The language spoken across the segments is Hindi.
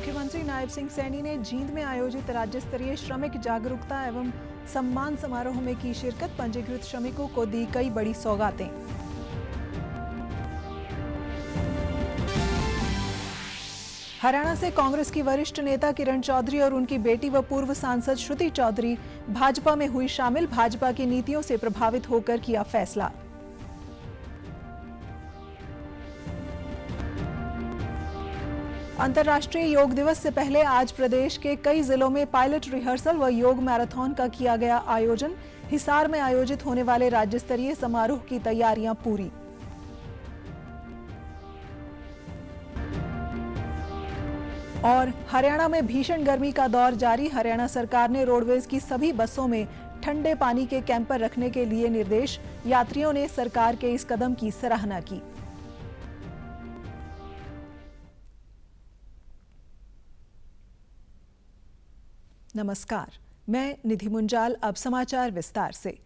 मुख्यमंत्री नायब सिंह सैनी ने जींद में आयोजित राज्य स्तरीय श्रमिक जागरूकता एवं सम्मान समारोह में की शिरकत। पंजीकृत श्रमिकों को दी कई बड़ी सौगातें। हरियाणा से कांग्रेस की वरिष्ठ नेता किरण चौधरी और उनकी बेटी व पूर्व सांसद श्रुति चौधरी भाजपा में हुई शामिल। भाजपा की नीतियों से प्रभावित होकर किया फैसला। अंतर्राष्ट्रीय योग दिवस से पहले आज प्रदेश के कई जिलों में पायलट रिहर्सल व योग मैराथन का किया गया आयोजन। हिसार में आयोजित होने वाले राज्य स्तरीय समारोह की तैयारियां पूरी। और हरियाणा में भीषण गर्मी का दौर जारी। हरियाणा सरकार ने रोडवेज की सभी बसों में ठंडे पानी के कैंपर रखने के लिए निर्देश। यात्रियों ने सरकार के इस कदम की सराहना की। नमस्कार, मैं निधि मुंजाल। अब समाचार विस्तार से।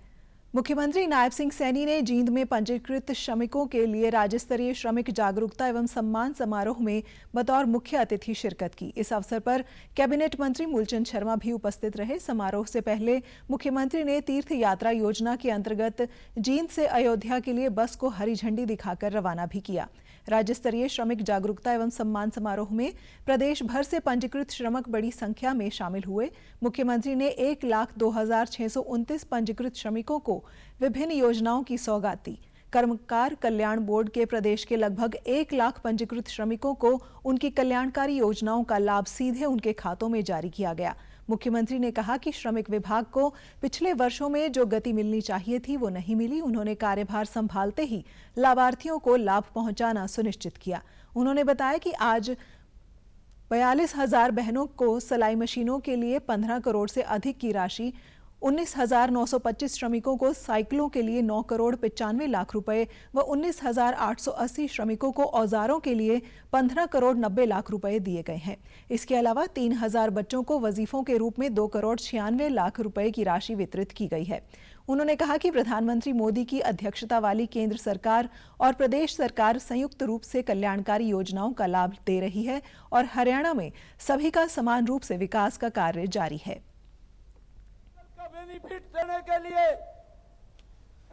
मुख्यमंत्री नायब सिंह सैनी ने जींद में पंजीकृत श्रमिकों के लिए राज्य स्तरीय श्रमिक जागरूकता एवं सम्मान समारोह में बतौर मुख्य अतिथि शिरकत की। इस अवसर पर कैबिनेट मंत्री मूलचंद शर्मा भी उपस्थित रहे। समारोह से पहले मुख्यमंत्री ने तीर्थ यात्रा योजना के अंतर्गत जींद से अयोध्या के लिए बस को हरी झंडी दिखाकर रवाना भी किया। राज्य स्तरीय श्रमिक जागरूकता एवं सम्मान समारोह में प्रदेश भर से पंजीकृत श्रमिक बड़ी संख्या में शामिल हुए। मुख्यमंत्री ने 1,02,629 पंजीकृत श्रमिकों को विभिन्न योजनाओं की सौगात दी। कर्मकार कल्याण बोर्ड के प्रदेश के लगभग 1 लाख पंजीकृत श्रमिकों को उनकी कल्याणकारी योजनाओं का लाभ सीधे उनके खातों में जारी किया गया। मुख्यमंत्री ने कहा कि श्रमिक विभाग को पिछले वर्षों में जो गति मिलनी चाहिए थी वो नहीं मिली। उन्होंने कार्यभार संभालते ही लाभार्थियों को लाभ पहुंचाना सुनिश्चित किया। उन्होंने बताया कि आज 42,000 बहनों को सिलाई मशीनों के लिए 15 करोड़ से अधिक की राशि, 19,925 श्रमिकों को साइकिलों के लिए 9 करोड़ 95 लाख रुपए व 19,880 श्रमिकों को औजारों के लिए 15 करोड़ 90 लाख रुपए दिए गए हैं। इसके अलावा 3,000 बच्चों को वजीफों के रूप में 2 करोड़ 96 लाख रुपए की राशि वितरित की गई है। उन्होंने कहा कि प्रधानमंत्री मोदी की अध्यक्षता वाली केंद्र सरकार और प्रदेश सरकार संयुक्त रूप से कल्याणकारी योजनाओं का लाभ दे रही है और हरियाणा में सभी का समान रूप से विकास का कार्य जारी है। बेनिफिट देने के लिए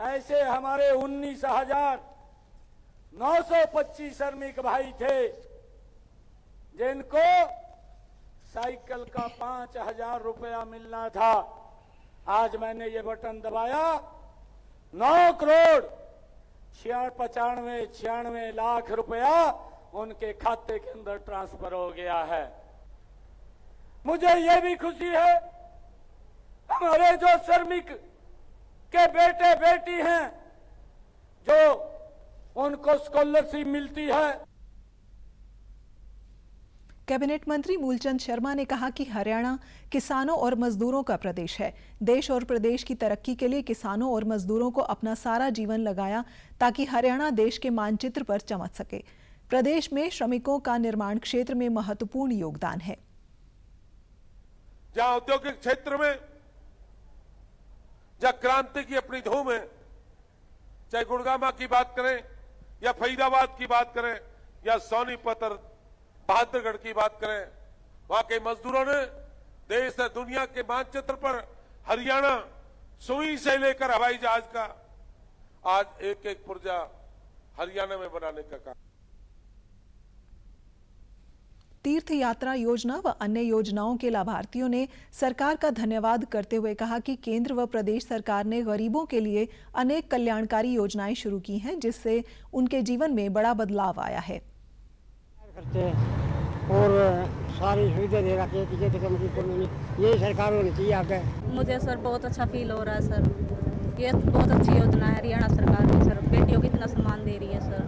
ऐसे हमारे 19,925 श्रमिक भाई थे जिनको साइकिल का 5,000 रुपया मिलना था। आज मैंने ये बटन दबाया, 9 करोड़ 96 लाख रुपया उनके खाते के अंदर ट्रांसफर हो गया है। मुझे ये भी खुशी है हमारे जो श्रमिक के बेटे बेटी हैं जो उनको स्कॉलरशिप मिलती है। कैबिनेट मंत्री मूलचंद शर्मा ने कहा कि हरियाणा किसानों और मजदूरों का प्रदेश है। देश और प्रदेश की तरक्की के लिए किसानों और मजदूरों को अपना सारा जीवन लगाया ताकि हरियाणा देश के मानचित्र पर चमक सके। प्रदेश में श्रमिकों का निर्माण क्षेत्र में महत्वपूर्ण योगदान है। जहां औद्योगिक क्षेत्र में जहां क्रांति की अपनी धूम है, चाहे गुड़गामा की बात करें या फरीदाबाद की बात करें या सोनीपत और बहादुरगढ़ की बात करें, वहां के मजदूरों ने देश और दुनिया के मानचित्र पर हरियाणा सुई से लेकर हवाई जहाज का आज एक एक पुर्जा हरियाणा में बनाने का काम। तीर्थ यात्रा योजना व अन्य योजनाओं के लाभार्थियों ने सरकार का धन्यवाद करते हुए कहा कि केंद्र व प्रदेश सरकार ने गरीबों के लिए अनेक कल्याणकारी योजनाएं शुरू की हैं, जिससे उनके जीवन में बड़ा बदलाव आया है। और सारी सुविधा दे रखी है, टिकट कम ये सरकार होनी चाहिए आगे। मुझे सर बहुत अच्छा फील हो रहा है सर। ये बहुत अच्छी योजना है हरियाणा सरकार की सर। बेटियों को इतना सम्मान दे रही है सर,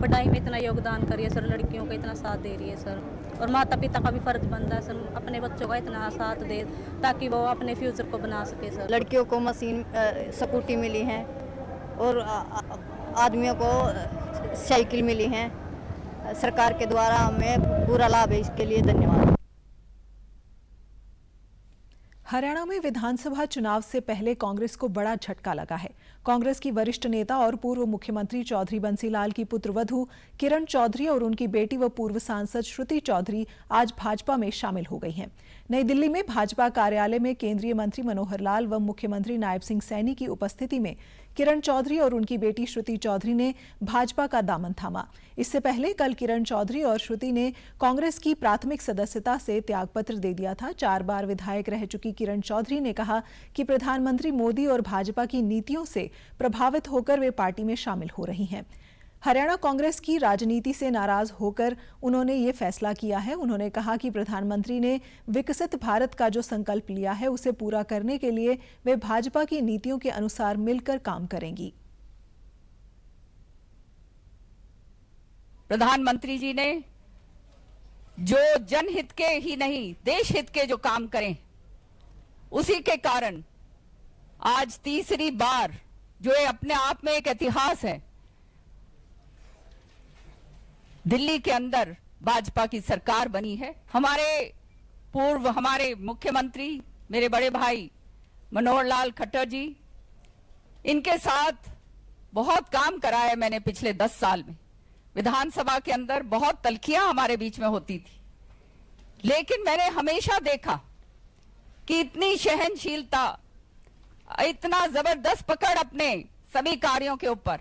पढ़ाई में इतना योगदान कर रही है सर, लड़कियों का इतना साथ दे रही है सर। और माता पिता का भी फर्ज बनता है सर अपने बच्चों का इतना साथ दे ताकि वो अपने फ्यूचर को बना सके सर। लड़कियों को मशीन स्कूटी मिली है और आदमियों को साइकिल मिली है। सरकार के द्वारा हमें पूरा लाभ है, इसके लिए धन्यवाद। हरियाणा में विधानसभा चुनाव से पहले कांग्रेस को बड़ा झटका लगा है। कांग्रेस की वरिष्ठ नेता और पूर्व मुख्यमंत्री चौधरी बंसीलाल की पुत्रवधू किरण चौधरी और उनकी बेटी व पूर्व सांसद श्रुति चौधरी आज भाजपा में शामिल हो गई हैं। नई दिल्ली में भाजपा कार्यालय में केंद्रीय मंत्री मनोहर लाल व मुख्यमंत्री नायब सिंह सैनी की उपस्थिति में किरण चौधरी और उनकी बेटी श्रुति चौधरी ने भाजपा का दामन थामा। इससे पहले कल किरण चौधरी और श्रुति ने कांग्रेस की प्राथमिक सदस्यता से त्यागपत्र दे दिया था। 4 बार विधायक रह चुकी किरण चौधरी ने कहा कि प्रधानमंत्री मोदी और भाजपा की नीतियों से प्रभावित होकर वे पार्टी में शामिल हो रही हैं। हरियाणा कांग्रेस की राजनीति से नाराज होकर उन्होंने ये फैसला किया है। उन्होंने कहा कि प्रधानमंत्री ने विकसित भारत का जो संकल्प लिया है उसे पूरा करने के लिए वे भाजपा की नीतियों के अनुसार मिलकर काम करेंगी। प्रधानमंत्री जी ने जो जनहित के ही नहीं देश हित के जो काम करें, उसी के कारण आज तीसरी बार जो ये अपने आप में एक इतिहास है, दिल्ली के अंदर भाजपा की सरकार बनी है। हमारे मुख्यमंत्री मेरे बड़े भाई मनोहर लाल खट्टर जी, इनके साथ बहुत काम करा है मैंने पिछले 10 साल में। विधानसभा के अंदर बहुत तल्खियां हमारे बीच में होती थी, लेकिन मैंने हमेशा देखा कि इतनी सहनशीलता, इतना जबरदस्त पकड़ अपने सभी कार्यों के ऊपर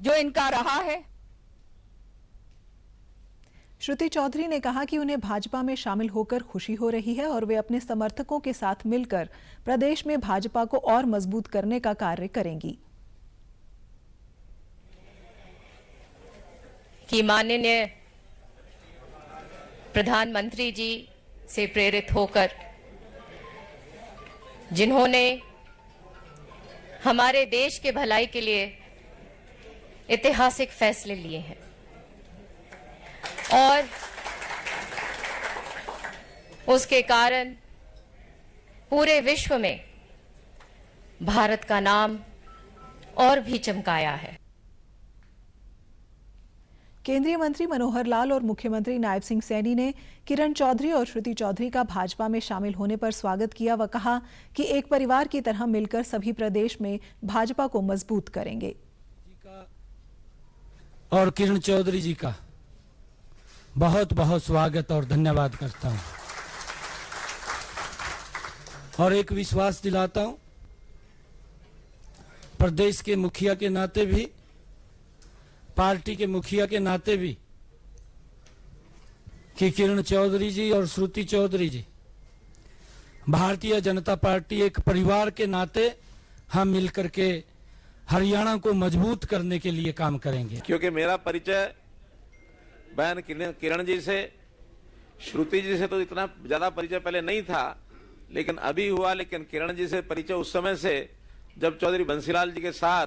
जो इनका रहा है। श्रुति चौधरी ने कहा कि उन्हें भाजपा में शामिल होकर खुशी हो रही है और वे अपने समर्थकों के साथ मिलकर प्रदेश में भाजपा को और मजबूत करने का कार्य करेंगी। कि माननीय प्रधानमंत्री जी से प्रेरित होकर जिन्होंने हमारे देश के भलाई के लिए ऐतिहासिक फैसले लिए हैं और उसके कारण पूरे विश्व में भारत का नाम और भी चमकाया है। केंद्रीय मंत्री मनोहर लाल और मुख्यमंत्री नायब सिंह सैनी ने किरण चौधरी और श्रुति चौधरी का भाजपा में शामिल होने पर स्वागत किया व कहा कि एक परिवार की तरह मिलकर सभी प्रदेश में भाजपा को मजबूत करेंगे। और किरण चौधरी जी का बहुत बहुत स्वागत और धन्यवाद करता हूं और एक विश्वास दिलाता हूं प्रदेश के मुखिया के नाते भी, पार्टी के मुखिया के नाते भी, कि किरण चौधरी जी और श्रुति चौधरी जी भारतीय जनता पार्टी एक परिवार के नाते हम मिलकर के हरियाणा को मजबूत करने के लिए काम करेंगे। क्योंकि मेरा परिचय बहन किरण जी से, श्रुति जी से तो इतना ज्यादा परिचय पहले नहीं था, लेकिन अभी हुआ। लेकिन किरण जी से परिचय उस समय से जब चौधरी बंसीलाल जी के साथ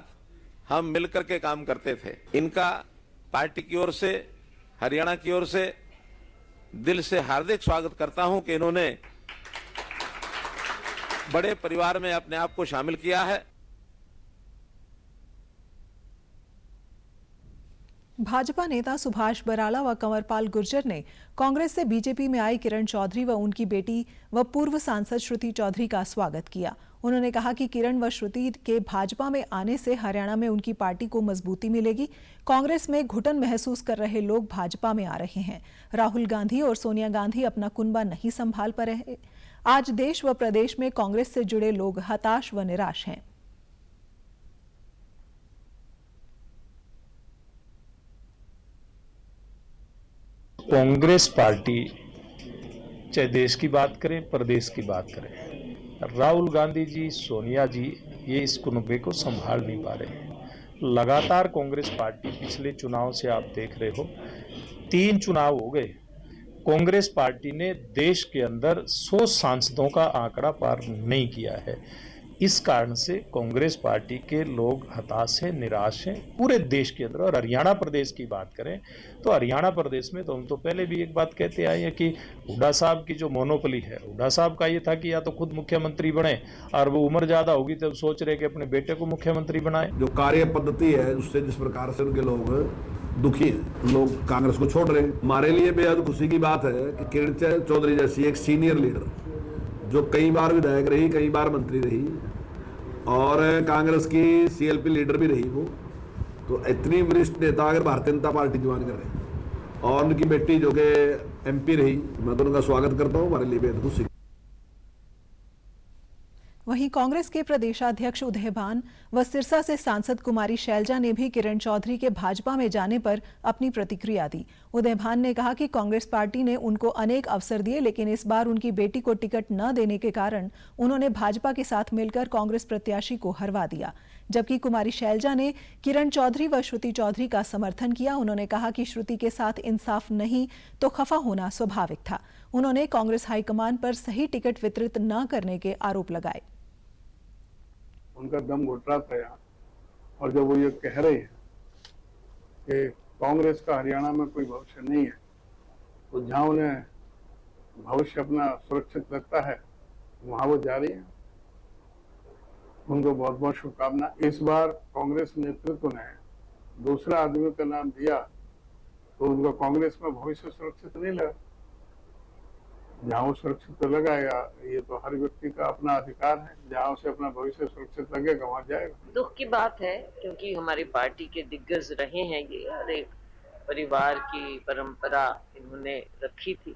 हम मिलकर के काम करते थे। इनका पार्टी की ओर से, हरियाणा की ओर से दिल से हार्दिक स्वागत करता हूं कि इन्होंने बड़े परिवार में अपने आप को शामिल किया है। भाजपा नेता सुभाष बराला व कंवरपाल गुर्जर ने कांग्रेस से बीजेपी में आई किरण चौधरी व उनकी बेटी व पूर्व सांसद श्रुति चौधरी का स्वागत किया। उन्होंने कहा कि किरण व श्रुति के भाजपा में आने से हरियाणा में उनकी पार्टी को मजबूती मिलेगी। कांग्रेस में घुटन महसूस कर रहे लोग भाजपा में आ रहे हैं। राहुल गांधी और सोनिया गांधी अपना कुनबा नहीं संभाल पा रहे। आज देश व प्रदेश में कांग्रेस से जुड़े लोग हताश व निराश हैं। कांग्रेस पार्टी चाहे देश की बात करें, प्रदेश की बात करें, राहुल गांधी जी, सोनिया जी ये इस कुनबे को संभाल नहीं पा रहे हैं। लगातार कांग्रेस पार्टी पिछले चुनाव से आप देख रहे हो 3 चुनाव हो गए, कांग्रेस पार्टी ने देश के अंदर 100 सांसदों का आंकड़ा पार नहीं किया है। इस कारण से कांग्रेस पार्टी के लोग हताश हैं, निराश हैं पूरे देश के अंदर। और हरियाणा प्रदेश की बात करें तो हरियाणा प्रदेश में तो हम तो पहले भी एक बात कहते आए हैं कि हुड्डा साहब की जो मोनोपोली है, हुड्डा साहब का ये था कि या तो खुद मुख्यमंत्री बने और वो उम्र ज्यादा होगी तब सोच रहे कि अपने बेटे को मुख्यमंत्री बनाए। जो कार्य पद्धति है उससे जिस प्रकार से उनके लोग दुखी हैं, लोग कांग्रेस को छोड़ रहे हैं। हमारे लिए बेहद खुशी की बात है कि किरण चौधरी जैसी एक सीनियर लीडर जो कई बार विधायक रही, कई बार मंत्री रही और कांग्रेस की CLP लीडर भी रही वो। तो इतनी वरिष्ठ नेता अगर भारतीय जनता पार्टी ज्वाइन कर रहे हैं और उनकी बेटी जो कि MP रही, मैं तो उनका स्वागत करता हूँ। हमारे लिए बेहद खुशी। वहीं कांग्रेस के प्रदेशाध्यक्ष उदयभान व सिरसा से सांसद कुमारी शैलजा ने भी किरण चौधरी के भाजपा में जाने पर अपनी प्रतिक्रिया दी। उदयभान ने कहा कि कांग्रेस पार्टी ने उनको अनेक अवसर दिए, लेकिन इस बार उनकी बेटी को टिकट न देने के कारण उन्होंने भाजपा के साथ मिलकर कांग्रेस प्रत्याशी को हरवा दिया। जबकि कुमारी शैलजा ने किरण चौधरी व श्रुति चौधरी का समर्थन किया। उन्होंने कहा कि श्रुति के साथ इंसाफ नहीं तो खफा होना स्वाभाविक था। उन्होंने कांग्रेस हाईकमान पर सही टिकट वितरित न करने के आरोप लगाए। उनका दम घुट रहा था यहाँ, और जब वो ये कह रहे हैं कि कांग्रेस का हरियाणा में कोई भविष्य नहीं है, तो जहां उन्हें भविष्य अपना सुरक्षित लगता है वहां वो जा रही है। उनको बहुत बहुत शुभकामना। इस बार कांग्रेस नेतृत्व ने दूसरा आदमी का नाम दिया तो उनका कांग्रेस में भविष्य सुरक्षित नहीं लगा। जहां वो सुरक्षित तो लगाएगा, ये तो हर व्यक्ति का अपना अधिकार है। जहां उसे अपना भविष्य सुरक्षित लगेगा वहां जाएगा। दुख की बात है, क्योंकि हमारी पार्टी के दिग्गज रहे हैं ये, और एक परिवार की परंपरा इन्होंने रखी थी।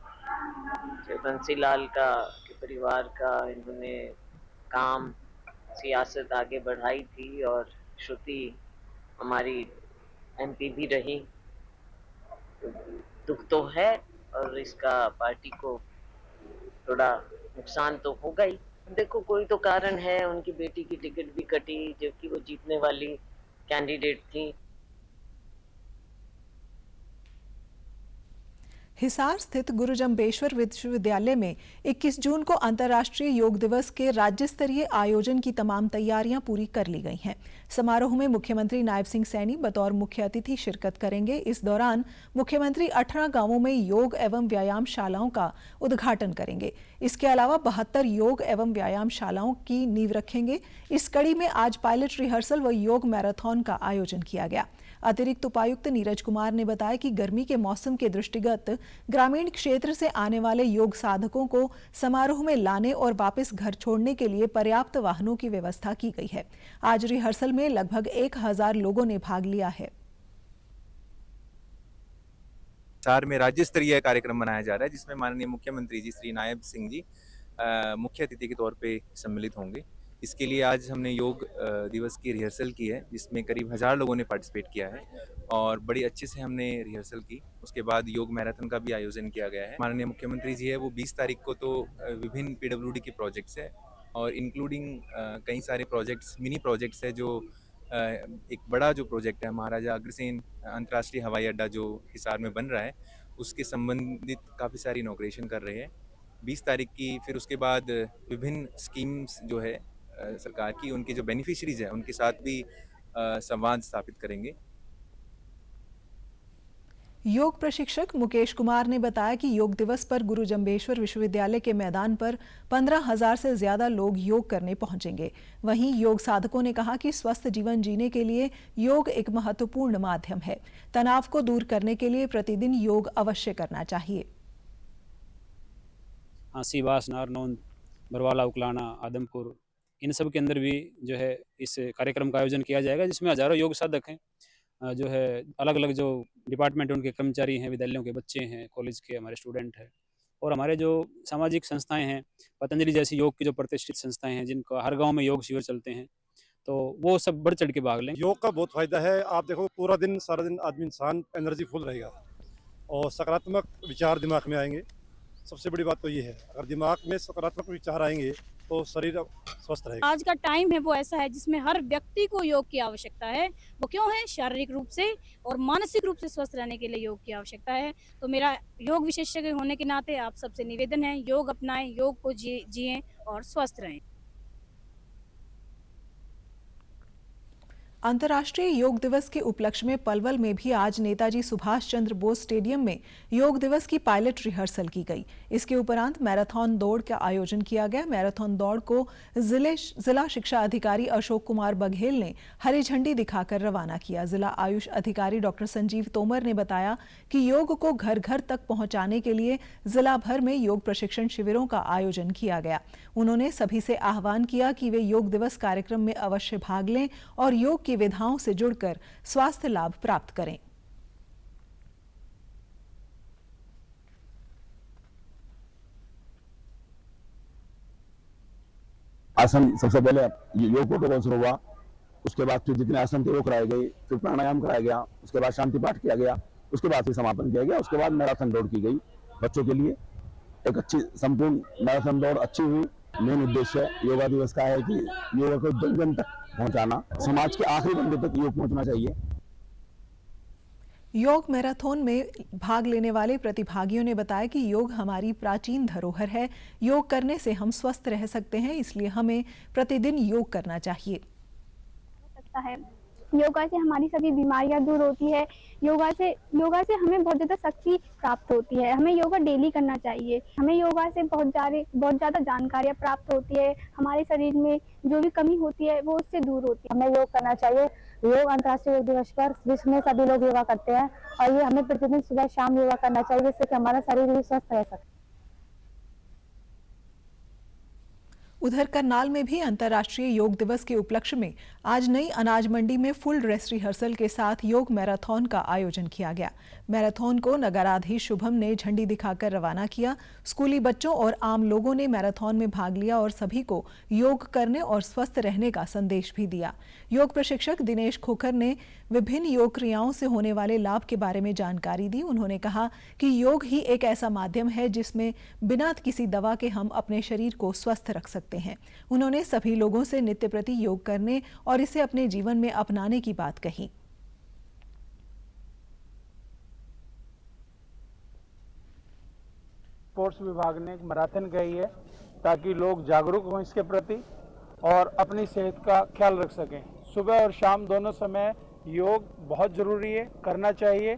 बंसीलाल का के परिवार का इन्होंने काम, सियासत आगे बढ़ाई थी, और श्रुति हमारी MP भी रही। दुख तो है, और इसका पार्टी को थोड़ा नुकसान तो होगा ही। देखो, कोई तो कारण है। उनकी बेटी की टिकट भी कटी, जबकि वो जीतने वाली कैंडिडेट थी। हिसार स्थित गुरु जम्बेश्वर विश्वविद्यालय में 21 जून को अंतर्राष्ट्रीय योग दिवस के राज्य स्तरीय आयोजन की तमाम तैयारियां पूरी कर ली गई हैं। समारोह में मुख्यमंत्री नायब सिंह सैनी बतौर मुख्य अतिथि शिरकत करेंगे। इस दौरान मुख्यमंत्री 18 गांवों में योग एवं व्यायाम शालाओं का उद्घाटन करेंगे। इसके अलावा 72 योग एवं व्यायाम शालाओं की नींव रखेंगे। इस कड़ी में आज पायलट रिहर्सल व योग मैराथन का आयोजन किया गया। अतिरिक्त उपायुक्त नीरज कुमार ने बताया कि गर्मी के मौसम के दृष्टिगत ग्रामीण क्षेत्र से आने वाले योग साधकों को समारोह में लाने और वापस घर छोड़ने के लिए पर्याप्त वाहनों की व्यवस्था की गई है। आज रिहर्सल में लगभग 1000 लोगों ने भाग लिया है। हिसार में राज्य स्तरीय कार्यक्रम मनाया जा रहा है, जिसमें माननीय मुख्यमंत्री जी श्री नायब सिंह जी मुख्य अतिथि के तौर पे सम्मिलित होंगे। इसके लिए आज हमने योग दिवस की रिहर्सल की है, जिसमें करीब 1000 लोगों ने पार्टिसिपेट किया है और बड़ी अच्छे से हमने रिहर्सल की। उसके बाद योग मैराथन का भी आयोजन किया गया है। माननीय मुख्यमंत्री जी है वो 20 तारीख को तो विभिन्न PWD के प्रोजेक्ट्स है और इंक्लूडिंग कई सारे प्रोजेक्ट्स, मिनी प्रोजेक्ट्स है। जो एक बड़ा जो प्रोजेक्ट है महाराजा अग्रसेन अंतर्राष्ट्रीय हवाई अड्डा जो हिसार में बन रहा है, उसके संबंधित काफ़ी सारी इनॉग्रेशन कर रहे हैं 20 तारीख की। फिर उसके बाद विभिन्न स्कीम्स जो है सरकार की, उनके जो बेनिफिशरीज हैं उनके साथ भी संवाद स्थापित करेंगे। योग प्रशिक्षक मुकेश कुमार ने बताया कि योग दिवस पर गुरु जम्बेश्वर विश्वविद्यालय के मैदान पर 15,000 से ज्यादा लोग योग करने पहुंचेंगे। वहीं योग साधकों ने कहा कि स्वस्थ जीवन जीने के लिए योग एक महत्वपूर्ण माध्यम है। तनाव को दूर करने के लिए प्रतिदिन योग अवश्य करना चाहिए। सीवास, नारनौंद, बरवाला, उकलाना, आदमपुर, इन सब के अंदर भी जो है इस कार्यक्रम का आयोजन किया जाएगा, जिसमें हजारों योग साधक हैं, जो है अलग अलग जो डिपार्टमेंट उनके कर्मचारी हैं, विद्यालयों के बच्चे हैं, कॉलेज के हमारे स्टूडेंट हैं, और हमारे जो सामाजिक संस्थाएं हैं, पतंजलि जैसी योग की जो प्रतिष्ठित संस्थाएं हैं, जिनका हर गांव में योग शिविर चलते हैं, तो वो सब बढ़ चढ़ के भाग लें। योग का बहुत फायदा है। आप देखो पूरा दिन सारा दिन आदमी इंसान एनर्जी फुल रहेगा और सकारात्मक विचार दिमाग में आएंगे। सबसे बड़ी बात तो ये है, अगर दिमाग में सकारात्मक विचार आएंगे तो शरीर स्वस्थ रहेगा। आज का टाइम है वो ऐसा है जिसमें हर व्यक्ति को योग की आवश्यकता है। वो क्यों है? शारीरिक रूप से और मानसिक रूप से स्वस्थ रहने के लिए योग की आवश्यकता है। तो मेरा योग विशेषज्ञ होने के नाते आप सबसे निवेदन है, योग अपनाएं, योग को जिएं और स्वस्थ रहें। अंतर्राष्ट्रीय योग दिवस के उपलक्ष्य में पलवल में भी आज नेताजी सुभाष चंद्र बोस स्टेडियम में योग दिवस की पायलट रिहर्सल की गई। इसके उपरांत मैराथन दौड़ का आयोजन किया गया। मैराथन दौड़ को जिला शिक्षा अधिकारी अशोक कुमार बघेल ने हरी झंडी दिखाकर रवाना किया। जिला आयुष अधिकारी डॉक्टर संजीव तोमर ने बताया कि योग को घर घर तक पहुंचाने के लिए जिला भर में योग प्रशिक्षण शिविरों का आयोजन किया गया। उन्होंने सभी से आह्वान किया कि वे योग दिवस कार्यक्रम में अवश्य भाग लें और योग की विधाओं से जुड़कर स्वास्थ्य लाभ प्राप्त करें। आसन सबसे पहले योग प्रोटोकॉल शुरू हुआ, उसके बाद फिर जितने आसन थे वो कराए गए, फिर प्राणायाम कराया गया, उसके बाद शांति पाठ किया गया, उसके बाद फिर समापन किया गया। उसके बाद मैराथन दौड़ की गई बच्चों के लिए। एक अच्छी संपूर्ण मैराथन दौड़ अच्छी हुई। मेन उद्देश्य योगा दिवस का है कि योगा को जन जन तक पहुंचाना, समाज के आखिरी बंदे तक योग पहुंचना चाहिए। योग मैराथन में भाग लेने वाले प्रतिभागियों ने बताया कि योग हमारी प्राचीन धरोहर है। योग करने से हम स्वस्थ रह सकते हैं, इसलिए हमें प्रतिदिन योग करना चाहिए। योगा से हमारी सभी बीमारियां दूर होती है। योगा से हमें बहुत ज़्यादा शक्ति प्राप्त होती है। हमें योगा डेली करना चाहिए। हमें योगा से बहुत ज़्यादा जानकारियां प्राप्त होती है। हमारे शरीर में जो भी कमी होती है वो उससे दूर होती है। हमें योग करना चाहिए। योग अंतर्राष्ट्रीय योग दिवस पर विश्व में सभी लोग योगा करते हैं और ये हमें प्रतिदिन सुबह शाम योगा करना चाहिए, जिससे कि हमारा शरीर भी स्वस्थ रह सके। उधर करनाल में भी अंतर्राष्ट्रीय योग दिवस के उपलक्ष्य में आज नई अनाज मंडी में फुल ड्रेस रिहर्सल के साथ योग मैराथन का आयोजन किया गया। मैराथन को नगराधीश शुभम ने झंडी दिखाकर रवाना किया। स्कूली बच्चों और आम लोगों ने मैराथन में भाग लिया और सभी को योग करने और स्वस्थ रहने का संदेश भी दिया। योग प्रशिक्षक दिनेश खोखर ने विभिन्न योग क्रियाओं से होने वाले लाभ के बारे में जानकारी दी। उन्होंने कहा कि योग ही एक ऐसा माध्यम है जिसमें बिना किसी दवा के हम अपने शरीर को स्वस्थ रख सकते हैं। उन्होंने सभी लोगों से नित्य प्रति योग करने और इसे अपने जीवन में अपनाने की बात कही। स्पोर्ट्स विभाग ने एक मैराथन कही है ताकि लोग जागरूक हों इसके प्रति और अपनी सेहत का ख्याल रख सकें। सुबह और शाम दोनों समय योग बहुत ज़रूरी है, करना चाहिए।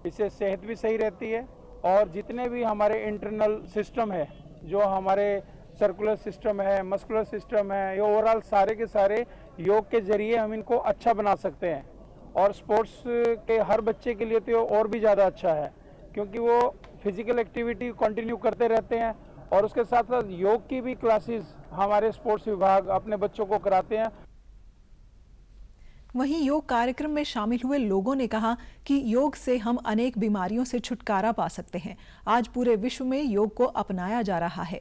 इससे सेहत भी सही रहती है और जितने भी हमारे इंटरनल सिस्टम है, जो हमारे सर्कुलर सिस्टम है, मस्कुलर सिस्टम है, ये ओवरऑल सारे के सारे योग के जरिए हम इनको अच्छा बना सकते हैं। और स्पोर्ट्स के हर बच्चे के लिए तो और भी ज़्यादा अच्छा है, क्योंकि वो फिजिकल एक्टिविटी कंटिन्यू करते रहते हैं और उसके साथ साथ योग की भी क्लासेस हमारे स्पोर्ट्स विभाग अपने बच्चों को कराते हैं। वहीं योग कार्यक्रम में शामिल हुए लोगों ने कहा कि योग से हम अनेक बीमारियों से छुटकारा पा सकते हैं। आज पूरे विश्व में योग को अपनाया जा रहा है।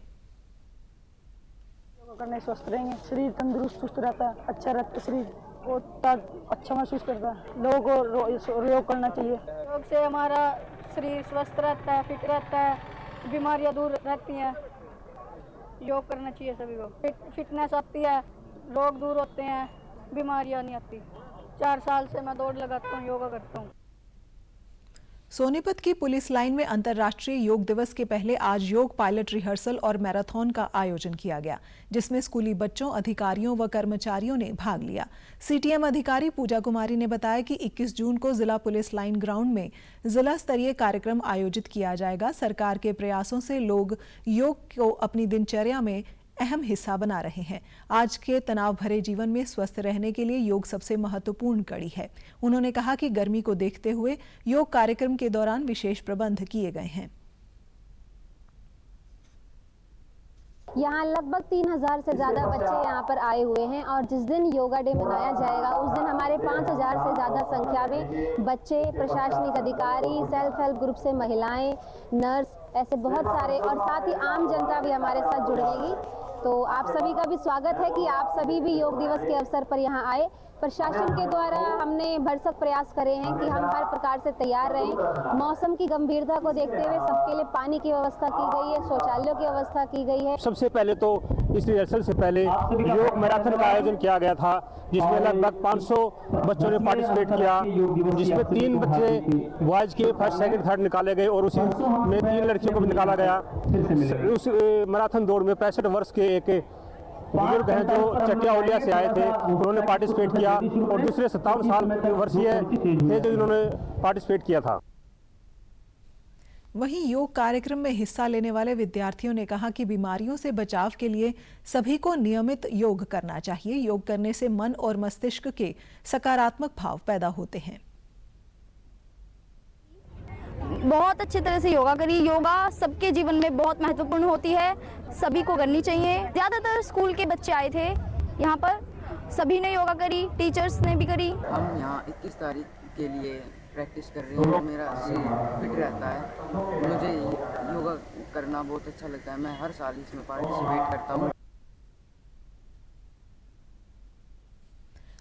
योग करने स्वस्थ रहेंगे, शरीर तंदुरुस्त सुस्त रहता है, अच्छा रहता है, शरीर बहुत अच्छा महसूस करता है। लोगों को योग करना चाहिए। योग से हमारा शरीर स्वस्थ रहता है, फिट रहता है, बीमारियां दूर रहती हैं। योग करना चाहिए सभी को। फिटनेस आती है, रोग दूर होते हैं, बीमारियां नहीं आती। 4 साल से मैं दौड़ लगाता हूँ, योगा करता हूँ। सोनीपत की पुलिस लाइन में अंतर्राष्ट्रीय योग दिवस के पहले आज योग पायलट रिहर्सल और मैराथन का आयोजन किया गया, जिसमें स्कूली बच्चों, अधिकारियों व कर्मचारियों ने भाग लिया। सीटीएम अधिकारी पूजा कुमारी ने बताया कि 21 जून को जिला पुलिस लाइन ग्राउंड में जिला स्तरीय कार्यक्रम आयोजित किया जाएगा। सरकार के प्रयासों से लोग योग को अपनी दिनचर्या में अहम हिस्सा बना रहे हैं। आज के तनाव भरे जीवन में स्वस्थ रहने के लिए योग सबसे महत्वपूर्ण कड़ी है। उन्होंने कहा कि गर्मी को देखते हुए योग कार्यक्रम के दौरान विशेष प्रबंध किए गए हैं। यहाँ लगभग 3000 से ज़्यादा बच्चे यहाँ पर आए हुए हैं और जिस दिन योगा डे मनाया जाएगा उस दिन हमारे 5000 से ज़्यादा संख्या में बच्चे, प्रशासनिक अधिकारी, सेल्फ हेल्प ग्रुप से महिलाएं, नर्स, ऐसे बहुत सारे और साथ ही आम जनता भी हमारे साथ जुड़ेगी। तो आप सभी का भी स्वागत है कि आप सभी भी योग दिवस के अवसर पर यहाँ आए। प्रशासन के द्वारा हमने भरसक प्रयास करे हैं कि हम हर प्रकार से तैयार रहें। मौसम की गंभीरता को देखते हुए सबके लिए पानी की व्यवस्था की गई है, शौचालयों की व्यवस्था की गई है। सबसे पहले तो इस रिहर्सल से पहले योग मैराथन का आयोजन किया गया था, जिसमें लगभग 500 बच्चों ने पार्टिसिपेट किया, जिसमें 3 बच्चे बॉयज के फर्स्ट, सेकंड, थर्ड निकाले गए और उसी में 3 लड़कियों को भी निकाला गया। उस मैराथन दौड़ में 65 वर्ष के एक बुजुर्ग हैं जो चटिया ओलिया से आए थे, उन्होंने पार्टिसिपेट किया, और दूसरे 57 साल वर्षीय थे जो जिन्होंने पार्टिसिपेट किया था। वहीं योग कार्यक्रम में हिस्सा लेने वाले विद्यार्थियों ने कहा कि बीमारियों से बचाव के लिए सभी को नियमित योग करना चाहिए। योग करने से मन और मस्तिष्क के सकारात्मक भाव पैदा होते हैं। बहुत अच्छी तरह से योगा करिए। योगा सबके जीवन में बहुत महत्वपूर्ण होती है, सभी को करनी चाहिए। ज़्यादातर स्कूल के बच्चे आए थे यहाँ पर, सभी ने योगा करी, टीचर्स ने भी करी। हम यहाँ 21 तारीख के लिए प्रैक्टिस कर रहे हैं। मेरा शरीर फिट रहता है, मुझे योगा करना बहुत अच्छा लगता है। मैं हर साल इसमें पार्टिसिपेट करता हूँ।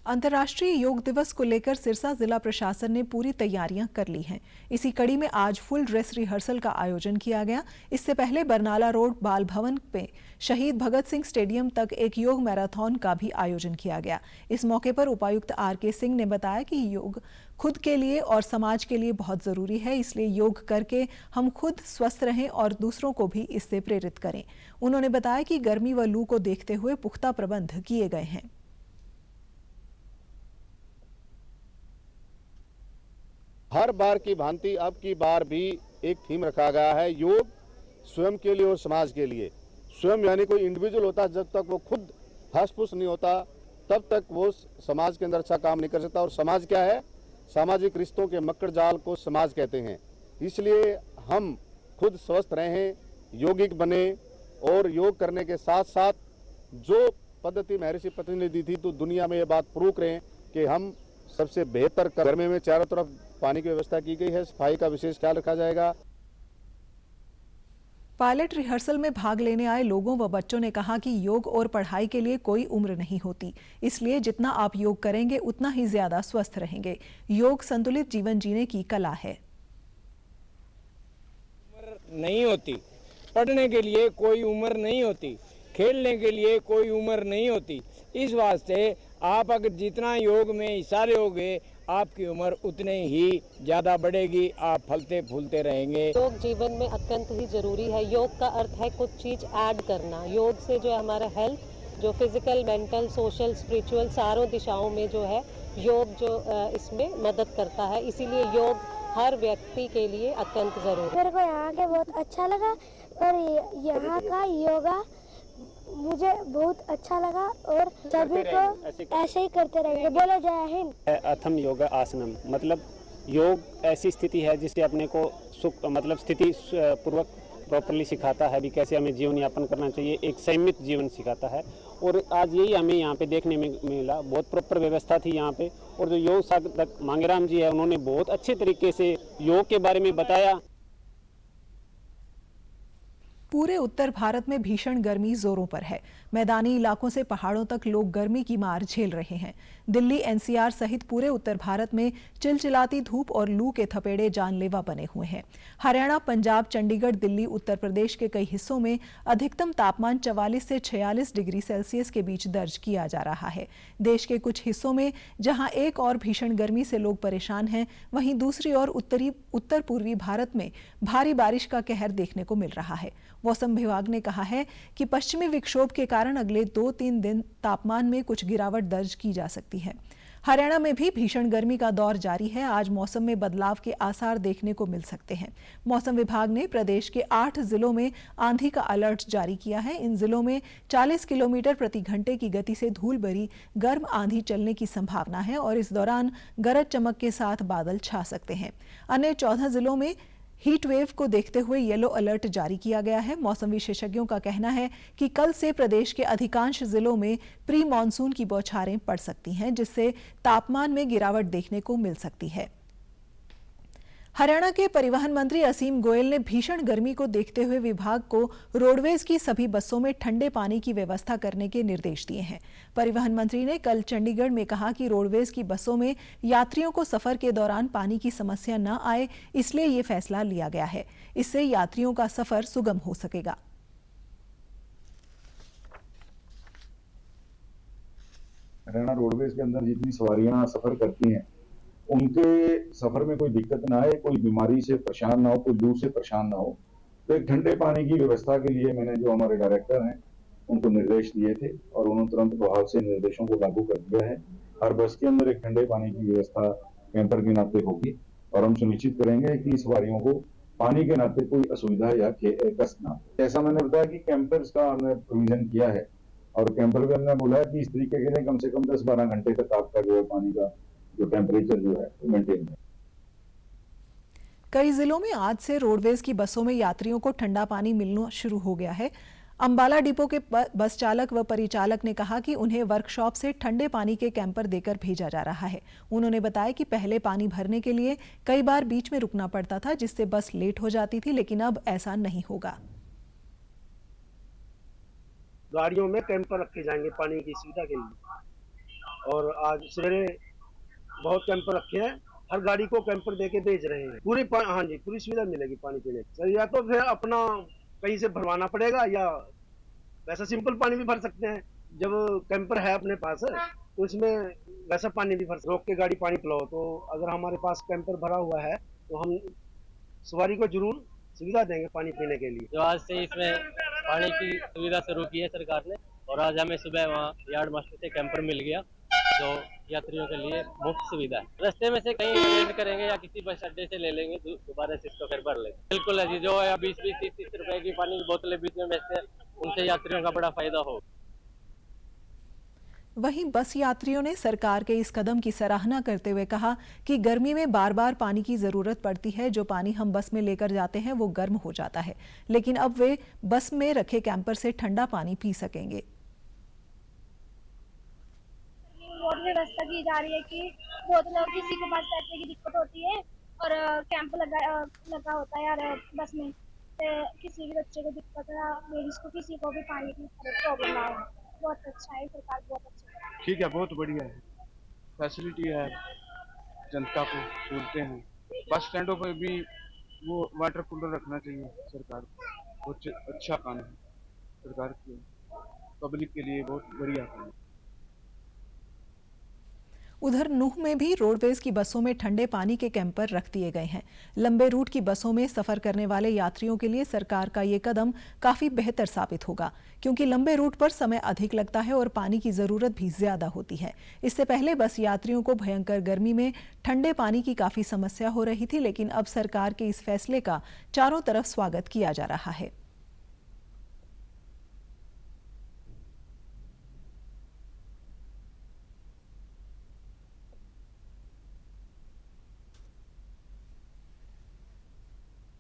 अंतर्राष्ट्रीय योग दिवस को लेकर सिरसा जिला प्रशासन ने पूरी तैयारियां कर ली हैं। इसी कड़ी में आज फुल ड्रेस रिहर्सल का आयोजन किया गया। इससे पहले बरनाला रोड बाल भवन में शहीद भगत सिंह स्टेडियम तक एक योग मैराथन का भी आयोजन किया गया। इस मौके पर उपायुक्त आर.के. सिंह ने बताया कि योग खुद के लिए और समाज के लिए बहुत जरूरी है, इसलिए योग करके हम खुद स्वस्थ रहें और दूसरों को भी इससे प्रेरित करें। उन्होंने बताया कि गर्मी व लू को देखते हुए पुख्ता प्रबंध किए गए हैं। हर बार की भांति अब की बार भी एक थीम रखा गया है, योग स्वयं के लिए और समाज के लिए। स्वयं यानी कोई इंडिविजुअल होता, जब तक वो खुद हष्ट-पुष्ट नहीं होता तब तक वो समाज के अंदर अच्छा काम नहीं कर सकता। और समाज क्या है? सामाजिक रिश्तों के मकड़ जाल को समाज कहते हैं। इसलिए हम खुद स्वस्थ रहें, यौगिक बने, और योग करने के साथ साथ जो पद्धति महर्षि पतंजलि दी थी, तो दुनिया में ये बात प्रूव करें कि हम सबसे बेहतर। गर्मी में चारों तरफ पानी की व्यवस्था की गई है, सफाई का विशेष ख्याल रखा जाएगा। पायलट रिहर्सल में भाग लेने आए लोगों व बच्चों ने कहा कि योग और पढ़ाई के लिए कोई उम्र नहीं होती, इसलिए जितना आप योग करेंगे उतना ही ज्यादा स्वस्थ रहेंगे। योग संतुलित जीवन जीने की कला है। उम्र नहीं होती, पढ़ने के लिए कोई उम्र नहीं होती, खेलने के लिए कोई उम्र नहीं होती। इस वास्ते आप अगर जितना योग में हिस्सा लोगे, आपकी उम्र उतने ही ज़्यादा बढ़ेगी, आप फलते फूलते रहेंगे। योग जीवन में अत्यंत ही जरूरी है। योग का अर्थ है कुछ चीज़ ऐड करना। योग से जो है हमारा हेल्थ, जो फिजिकल, मेंटल, सोशल, स्पिरिचुअल, चारों दिशाओं में जो है योग जो इसमें मदद करता है। इसीलिए योग हर व्यक्ति के लिए अत्यंत जरूरी। मेरे को यहाँ के बहुत अच्छा लगा और यहाँ का योगा मुझे बहुत अच्छा लगा और सभी को ऐसे ही करते रहेंगे। बोलो जय हिंद। अथम योगा आसनम मतलब योग ऐसी स्थिति है जिससे अपने को सुख मतलब स्थिति पूर्वक प्रॉपरली सिखाता है भी कैसे हमें जीवन यापन करना चाहिए, एक संयमित जीवन सिखाता है। और आज यही हमें यहाँ पे देखने में मिला, बहुत प्रॉपर व्यवस्था थी यहाँ पे। और जो योग साधक मांगेराम जी है, उन्होंने बहुत अच्छे तरीके से योग के बारे में बताया। पूरे उत्तर भारत में भीषण गर्मी जोरों पर है। मैदानी इलाकों से पहाड़ों तक लोग गर्मी की मार झेल रहे हैं। दिल्ली, एनसीआर सहित पूरे उत्तर भारत में चिलचिलाती धूप और लू के थपेड़े जानलेवा बने हुए हैं। हरियाणा, पंजाब, चंडीगढ़, दिल्ली, उत्तर प्रदेश के कई हिस्सों में अधिकतम तापमान 44 से 46 डिग्री सेल्सियस के बीच दर्ज किया जा रहा है। देश के कुछ हिस्सों में जहां एक और भीषण गर्मी से लोग परेशान हैं, वहीं दूसरी ओर उत्तर पूर्वी भारत में भारी बारिश का कहर देखने को मिल रहा है। मौसम विभाग ने कहा है कि पश्चिमी विक्षोभ के कारण अगले 2-3 दिन तापमान में कुछ गिरावट दर्ज की जा सकती है। हरियाणा में भी भीषण गर्मी का दौर जारी है। आज मौसम में बदलाव के आसार देखने को मिल सकते हैं। मौसम विभाग ने प्रदेश के 8 जिलों में आंधी का अलर्ट जारी किया है। इन जिलों में 40 किलोमीटर प्रति घंटे की गति से धूल भरी गर्म आंधी चलने की संभावना है और इस दौरान गरज चमक के साथ बादल छा सकते हैं। अन्य 14 जिलों में हीट वेव को देखते हुए येलो अलर्ट जारी किया गया है। मौसम विशेषज्ञों का कहना है कि कल से प्रदेश के अधिकांश जिलों में प्री मॉनसून की बौछारें पड़ सकती हैं, जिससे तापमान में गिरावट देखने को मिल सकती है। हरियाणा के परिवहन मंत्री असीम गोयल ने भीषण गर्मी को देखते हुए विभाग को रोडवेज की सभी बसों में ठंडे पानी की व्यवस्था करने के निर्देश दिए हैं। परिवहन मंत्री ने कल चंडीगढ़ में कहा कि रोडवेज की बसों में यात्रियों को सफर के दौरान पानी की समस्या न आए, इसलिए ये फैसला लिया गया है। इससे यात्रियों का सफर सुगम हो सकेगा। हरियाणा रोडवेज के अंदर जितनी सवारियां सफर करती हैं, उनके सफर में कोई दिक्कत ना आए, कोई बीमारी से परेशान ना हो, कोई लू से परेशान ना हो। तो एक ठंडे पानी की व्यवस्था के लिए मैंने जो हमारे डायरेक्टर हैं उनको निर्देश दिए थे और उन्होंने तुरंत प्रभाव से निर्देशों को लागू कर दिया है। हर बस के अंदर एक ठंडे पानी की व्यवस्था कैंपर के नाते होगी और हम सुनिश्चित करेंगे कि सवारियों को पानी के नाते कोई असुविधा या कष्ट ना हो। ऐसा मैंने बताया कि कैंपर्स का हमने प्रोविजन किया है और कैंपर में हमने बोला है कि इस तरीके के लिए कम से कम 10-12 घंटे तक आपका जो है पानी का जो टेम्परेचर जो है वो मेंटेन है। कई जिलों में आज से रोडवेज की बसों में यात्रियों को ठंडा पानी मिलना शुरू हो गया है। अंबाला डिपो के बस चालक व परिचालक ने कहा कि उन्हें वर्कशॉप से ठंडे पानी के कैंपर देकर भेजा जा रहा है। उन्होंने बताया कि पहले पानी भरने के लिए कई बार बीच में रुकना पड़ता था, जिससे बस लेट हो जाती थी, लेकिन अब ऐसा नहीं होगा। गाड़ियों में कैंपर रखे जाएंगे पानी की सुविधा के लिए और आज सवेरे बहुत कैंपर रखे हैं। हर गाड़ी को कैंपर देके भेज रहे हैं। हाँ जी, पूरी सुविधा मिलेगी पानी पीने की। या तो फिर अपना कहीं से भरवाना पड़ेगा या वैसा सिंपल पानी भी भर सकते हैं। जब कैंपर है अपने पास तो इसमें वैसा पानी भी भर सकते, रोक के गाड़ी पानी पिलाओ। तो अगर हमारे पास कैंपर भरा हुआ है तो हम सवारी को जरूर सुविधा देंगे पानी पीने के लिए। जो आज से इसमें पानी की सुविधा शुरू की है सरकार ने और आज हमें सुबह वहाँ यार्ड मास्टर से कैंपर मिल गया जो यात्रियों के लिए मुफ्त सुविधा है। रास्ते में से कहीं रेंट करेंगे या किसी बस अड्डे से ले लेंगे, दोबारा से इसको फिर भर लेंगे। बिल्कुल है जी, जो है 20-20, 30-30 रुपए की पानी की बोतलें बीच में बेचते हैं, उनसे यात्रियों का बड़ा फायदा हो। वहीं बस यात्रियों ने सरकार के इस कदम की सराहना करते हुए कहा कि गर्मी में बार बार पानी की जरूरत पड़ती है। जो पानी हम बस में लेकर जाते हैं वो गर्म हो जाता है, लेकिन अब वे बस में रखे कैंपर से ठंडा पानी पी सकेंगे। और व्यवस्था की जा रही है कि बहुत लोग किसी को बस बैठने की दिक्कत होती है और कैंप लगा होता है यार बस में, तो किसी भी बच्चे को दिक्कत है, लेडीज को किसी को भी पानी की प्रॉब्लम ना हो। बहुत अच्छा है, सरकार बहुत अच्छा है। ठीक है, बहुत बढ़िया है, फैसिलिटी है, जनता को सहूलतें हैं। बस स्टैंडों पर भी वो वाटर कूलर रखना चाहिए सरकार को, बहुत अच्छा काम है सरकार की, पब्लिक के लिए बहुत बढ़िया काम है। उधर नूह में भी रोडवेज की बसों में ठंडे पानी के कैंपर रख दिए गए हैं। लंबे रूट की बसों में सफर करने वाले यात्रियों के लिए सरकार का ये कदम काफी बेहतर साबित होगा, क्योंकि लंबे रूट पर समय अधिक लगता है और पानी की जरूरत भी ज्यादा होती है। इससे पहले बस यात्रियों को भयंकर गर्मी में ठंडे पानी की काफी समस्या हो रही थी, लेकिन अब सरकार के इस फैसले का चारों तरफ स्वागत किया जा रहा है।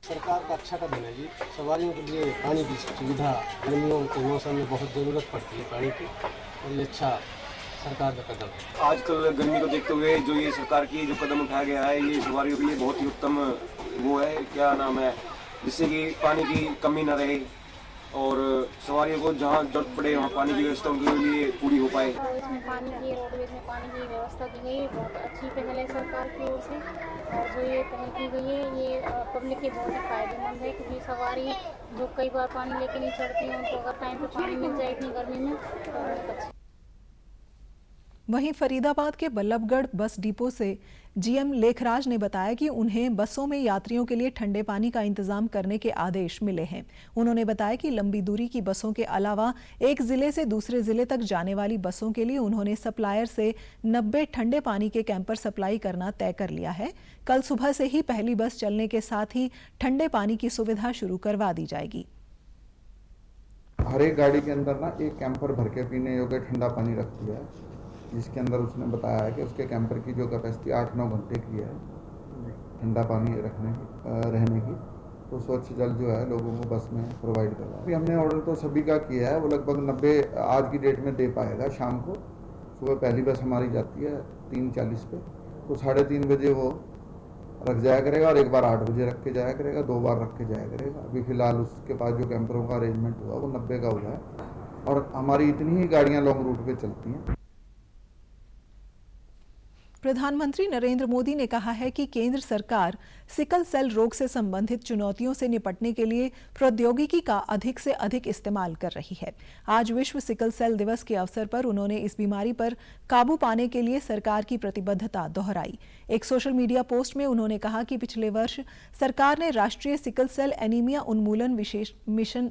सरकार का अच्छा कदम है जी। सवारियों के लिए पानी की सुविधा गर्मियों के मौसम में बहुत ज़रूरत पड़ती है पानी की, और ये अच्छा सरकार का कदम है। आजकल गर्मी को देखते हुए जो ये सरकार की जो कदम उठाया गया है, ये सवारियों के लिए बहुत ही उत्तम वो है, क्या नाम है, जिससे कि पानी की कमी न रहे और सवारियों को जहाँ जरूरत पड़े वहाँ पानी की व्यवस्था उनके लिए पूरी हो पाए। इसमें पानी की रोडवेज में पानी की व्यवस्था की गई है, बहुत अच्छी पहल है सरकार की ओर से, और जो ये पहल की गई है ये पब्लिक के बहुत ही फायदेमंद है, क्योंकि सवारी जो कई बार पानी लेके नहीं चढ़ती है, उनको अगर टाइम पे पानी मिल जाए इतनी गर्मी में तो बहुत अच्छा। वहीं फरीदाबाद के बल्लभगढ़ बस डिपो से जीएम लेखराज ने बताया कि उन्हें बसों में यात्रियों के लिए ठंडे पानी का इंतजाम करने के आदेश मिले हैं। उन्होंने बताया कि लंबी दूरी की बसों के अलावा एक जिले से दूसरे जिले तक जाने वाली बसों के लिए उन्होंने सप्लायर से 90 ठंडे पानी के कैंपर सप्लाई करना तय कर लिया है। कल सुबह से ही पहली बस चलने के साथ ही ठंडे पानी की सुविधा शुरू करवा दी जाएगी। हर एक गाड़ी के अंदर ना एक कैंपर भर के पीने योग्य ठंडा पानी रखती है, जिसके अंदर उसने बताया है कि उसके कैंपर की जो कैपेसिटी 8-9 घंटे की है ठंडा पानी रहने की, तो स्वच्छ जल जो है लोगों को बस में प्रोवाइड करवा। अभी हमने ऑर्डर तो सभी का किया है, वो लगभग 90 आज की डेट में दे पाएगा। शाम को सुबह पहली बस हमारी जाती है 3:40 पे, तो 3:30 बजे वो रख जाया करेगा और एक बार 8 बजे रख के जाया करेगा, 2 बार रख के जाया करेगा। अभी फिलहाल उसके पास जो कैंपरों का अरेंजमेंट हुआ वो 90 का हुआ है, और हमारी इतनी ही गाड़ियाँ लॉन्ग रूट पर चलती हैं। प्रधानमंत्री नरेंद्र मोदी ने कहा है कि केंद्र सरकार सिकल सेल रोग से संबंधित चुनौतियों से निपटने के लिए प्रौद्योगिकी का अधिक से अधिक इस्तेमाल कर रही है। आज विश्व सिकल सेल दिवस के अवसर पर उन्होंने इस बीमारी पर काबू पाने के लिए सरकार की प्रतिबद्धता दोहराई। एक सोशल मीडिया पोस्ट में उन्होंने कहा कि पिछले वर्ष सरकार ने राष्ट्रीय सिकल सेल एनीमिया उन्मूलन विशेष मिशन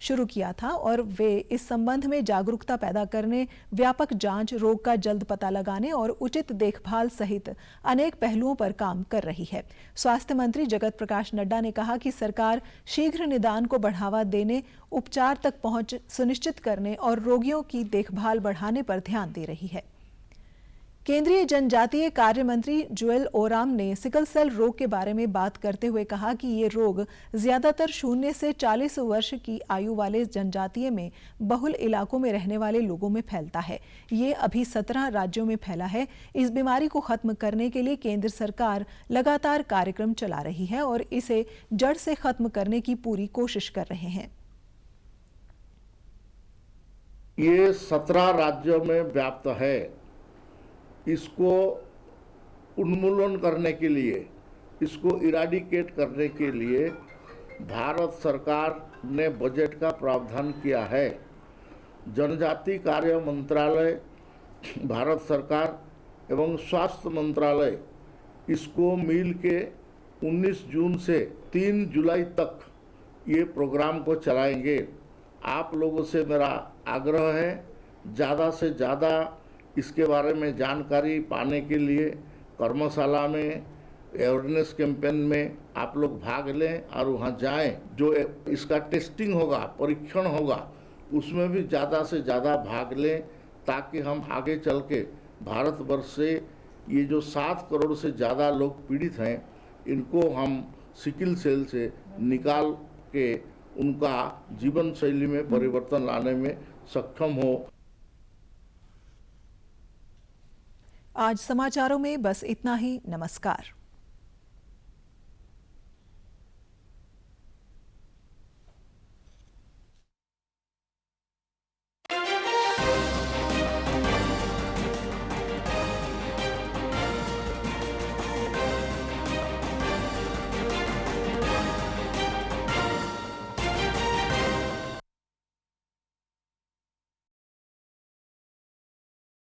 शुरू किया था और वे इस संबंध में जागरूकता पैदा करने, व्यापक जांच, रोग का जल्द पता लगाने और उचित देखभाल सहित अनेक पहलुओं पर काम कर रही है। स्वास्थ्य मंत्री जगत प्रकाश नड्डा ने कहा कि सरकार शीघ्र निदान को बढ़ावा देने, उपचार तक पहुंच सुनिश्चित करने और रोगियों की देखभाल बढ़ाने पर ध्यान दे रही है। केंद्रीय जनजातीय कार्य मंत्री जुएल ओराम ने सिकल सेल रोग के बारे में बात करते हुए कहा कि ये रोग ज्यादातर 0 से 40 वर्ष की आयु वाले जनजातीय में बहुल इलाकों में रहने वाले लोगों में फैलता है। ये अभी 17 राज्यों में फैला है। इस बीमारी को खत्म करने के लिए केंद्र सरकार लगातार कार्यक्रम चला रही है और इसे जड़ से खत्म करने की पूरी कोशिश कर रहे हैं। ये 17 राज्यों में व्याप्त है। इसको उन्मूलन करने के लिए, इसको इराडिकेट करने के लिए भारत सरकार ने बजट का प्रावधान किया है। जनजाति कार्य मंत्रालय, भारत सरकार एवं स्वास्थ्य मंत्रालय इसको मिल के 19 जून से 3 जुलाई तक ये प्रोग्राम को चलाएंगे। आप लोगों से मेरा आग्रह है, ज़्यादा से ज़्यादा इसके बारे में जानकारी पाने के लिए कर्मशाला में, अवेयरनेस कैंपेन में आप लोग भाग लें और वहाँ जाएं। जो इसका टेस्टिंग होगा, परीक्षण होगा, उसमें भी ज़्यादा से ज़्यादा भाग लें ताकि हम आगे चल के भारतवर्ष से ये जो 7 करोड़ से ज़्यादा लोग पीड़ित हैं, इनको हम सिकल सेल से निकाल के उनका जीवन शैली में परिवर्तन लाने में सक्षम हो। आज समाचारों में बस इतना ही। नमस्कार।